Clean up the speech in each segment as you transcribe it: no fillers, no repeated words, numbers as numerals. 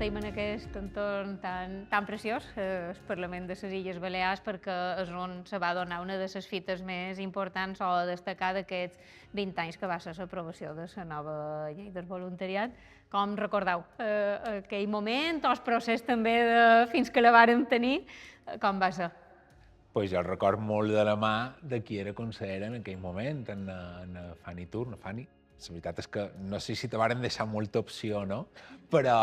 estem en aquest entorn tan preciós, el Parlament de les Illes Balears, perquè és on se va donar una de les fites més importants o a destacar d'aquests 20 anys que va ser l'aprovació de la nova llei del voluntariat. Com recordeu aquell moment, o el procés també fins que la vàrem tenir, com va ser? Pues jo el record molt de la mà de qui era consellera en aquell moment, en Fanny Turn, Fanny. La veritat és que no sé si te varen deixar molta opció, no? Però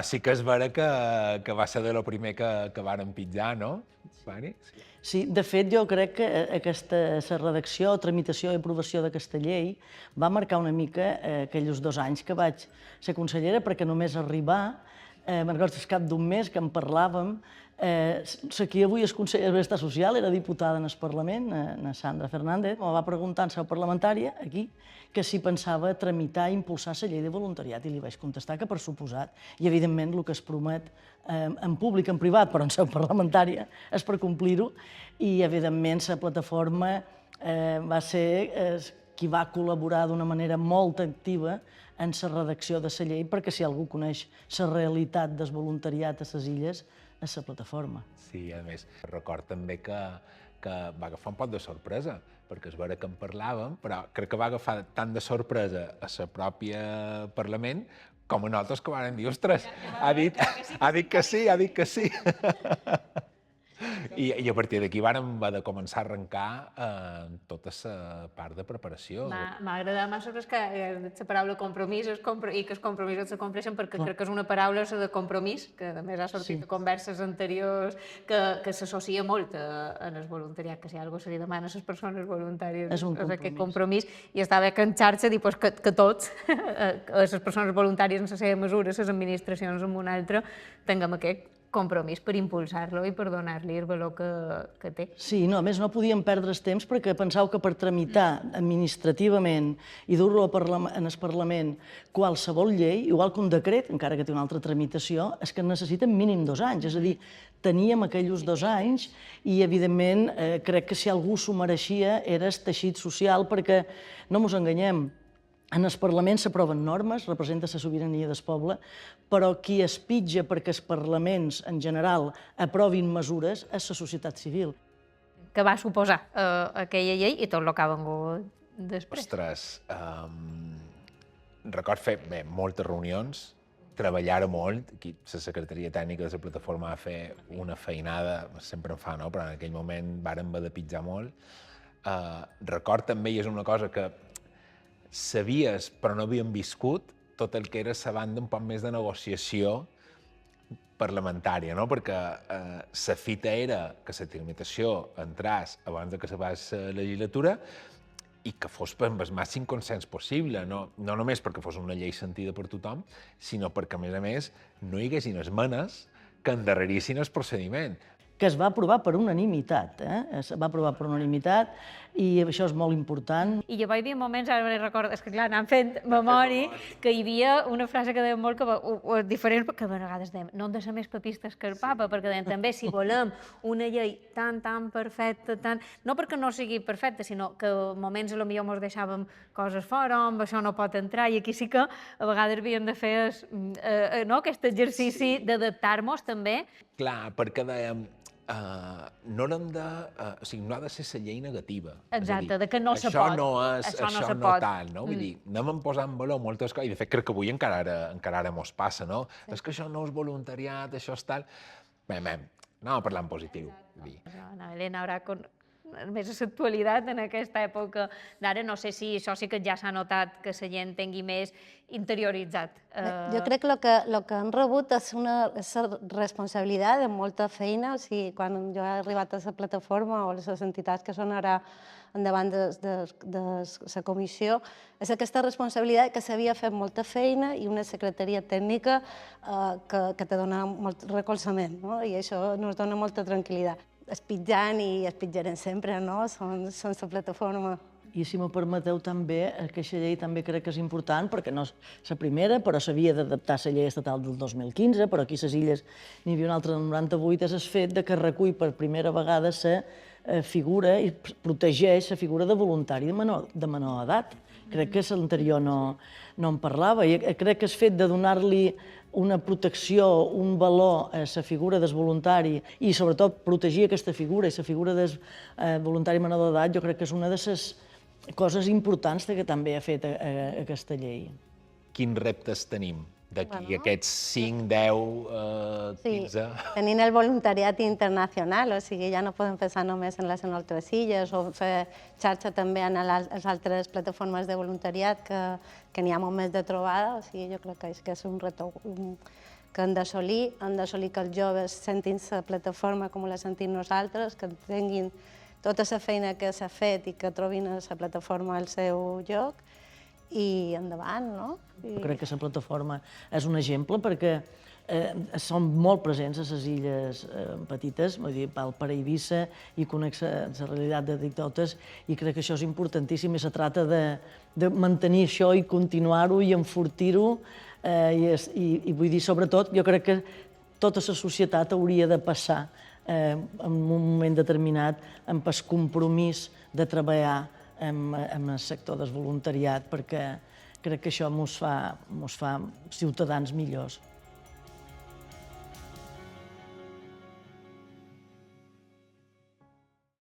sí que és vera que va ser de lo primer que varen pitjar, no, Fanny? Sí, de fet, jo crec que la redacció, tramitació i aprovació d'aquesta llei va marcar una mica aquells 2 anys que vaig ser consellera, perquè només arribar, me'n recordo al cap d'un mes que en parlàvem, la que avui és consellera de Benestar Social era diputada en el Parlament, na Sandra Fernández, me va preguntar en seu parlamentària, aquí, que si pensava tramitar i impulsar la llei de voluntariat, i li vaig contestar que per suposat, i evidentment el que es promet en públic, en privat, però en seu parlamentària, és per complir-ho, i evidentment la plataforma va ser qui va col·laborar d'una manera molt activa en la redacció de la llei, perquè si algú coneix la realitat del voluntariat a les illes, és la plataforma. Sí, a més, record també que va agafar un poc de sorpresa, perquè és vera que en parlàvem, però crec que va agafar tant de sorpresa a la pròpia Parlament com a nosaltres que varen dir, ostres, ha dit que sí, ha dit que sí. I a partir d'aquí vàrem haver de començar a arrencar tota la part de preparació. M'ha agradat massa que la paraula compromís i que els compromisos se compleixen, perquè crec que és una paraula, la de compromís, que a més ha sortit de converses anteriors, que s'associa molt en el voluntariat, que si alguna cosa se li demana a les persones voluntàries és aquest compromís, i està bé que en xarxa dir que tots, les persones voluntàries en la seva mesura, les administracions en una altra, tinguem aquest compromís per impulsar-lo i per donar-li el valor que té. Sí, no, a més no podíem perdre el temps perquè pensau que per tramitar administrativament i dur-lo en el Parlament qualsevol llei, igual que un decret, encara que té una altra tramitació, és que necessiten mínim 2 anys. És a dir, teníem aquells 2 anys i, evidentment, crec que si algú s'ho mereixia era el teixit social, perquè, no ens enganyem, en el Parlament s'aproven normes, representa la sobirania del poble, però qui es pitja perquè els parlaments, en general, aprovin mesures és la societat civil. Que va suposar aquella llei i tot el que ha vengut després. Ostres, record fer moltes reunions, treballar molt, aquí la secretaria tècnica de la plataforma va fer una feinada, sempre en fa, no? Però en aquell moment vàrem haver de pitjar molt. Record també, i és una cosa que sabies, però no havíem viscut, tot el que era la banda un poc més de negociació parlamentària, no? Perquè la fita era que la tramitació entrés abans que s'acabés la legislatura i que fos amb el màxim consens possible, no només perquè fos una llei sentida per tothom, sinó perquè, a més, no hi haguessin esmenes que endarrerissin el procediment. Que es va aprovar per unanimitat, es va aprovar per unanimitat i això és molt important. I llavors hi havia moments, ara me'n recordo, és que clar, anàvem fent memòria, que hi havia una frase que deien molt diferent, que a vegades dèiem, no hem de ser més papistes que el papa, perquè deien també, si volem una llei tan perfecta, no perquè no sigui perfecta, sinó que a moments potser ens deixàvem coses fora, amb això no pot entrar, i aquí sí que a vegades havíem de fer aquest exercici d'adaptar-nos també. Clar, perquè dèiem, no ha de ser la llei negativa. Exacte, de que no se pot. Això no tal, no? Vull dir, anem posant en valor moltes coses, i de fet crec que avui encara ara mos passa, no? És que això no és voluntariat, això és tal... Anem a parlar en positiu. Elena, ara més a l'actualitat en aquesta època d'ara, no sé si això sí que ja s'ha notat que la gent tingui més interioritzat. Jo crec que el que han rebut és una responsabilitat de molta feina. O sigui, quan jo he arribat a la plataforma o les entitats que són ara endavant de la comissió, és aquesta responsabilitat que s'havia fet molta feina i una secretaria tècnica que te dona molt recolzament, i això ens dona molta tranquil·litat. Espitjant i espitjarem sempre, no? Són la plataforma. I si m'ho permeteu també, aquesta llei també crec que és important, perquè no és la primera, però s'havia d'adaptar a la llei estatal del 2015, però aquí a les illes n'hi havia una altra del 98, és el fet que recull per primera vegada la figura i protegeix la figura de voluntari de menor edat. Crec que l'anterior no en parlava i crec que el fet de donar-li una protecció, un valor a la figura del voluntari i sobretot protegir aquesta figura i la figura del voluntari menor d'edat, jo crec que és una de les coses importants que també ha fet aquesta llei. Quins reptes tenim d'aquí aquests 5, 10, 15... Sí, tenint el voluntariat internacional, o sigui, ja no podem pensar només en les nostres illes o fer xarxa també en les altres plataformes de voluntariat que n'hi ha molt més de trobada, o sigui, jo crec que és un repte que hem d'assolir que els joves sentin la plataforma com la sentim nosaltres, que tinguin tota la feina que s'ha fet i que trobin a la plataforma el seu lloc i endavant, no? Jo crec que la plataforma és un exemple perquè són molt presents a les illes petites, vull dir, per Eivissa i conec la realitat de Dictotes i crec que això és importantíssim i se trata de mantenir això i continuar-ho i enfortir-ho i vull dir, sobretot, jo crec que tota la societat hauria de passar en un moment determinat amb el compromís de treballar en el sector del voluntariat perquè crec que això ens fa ciutadans millors.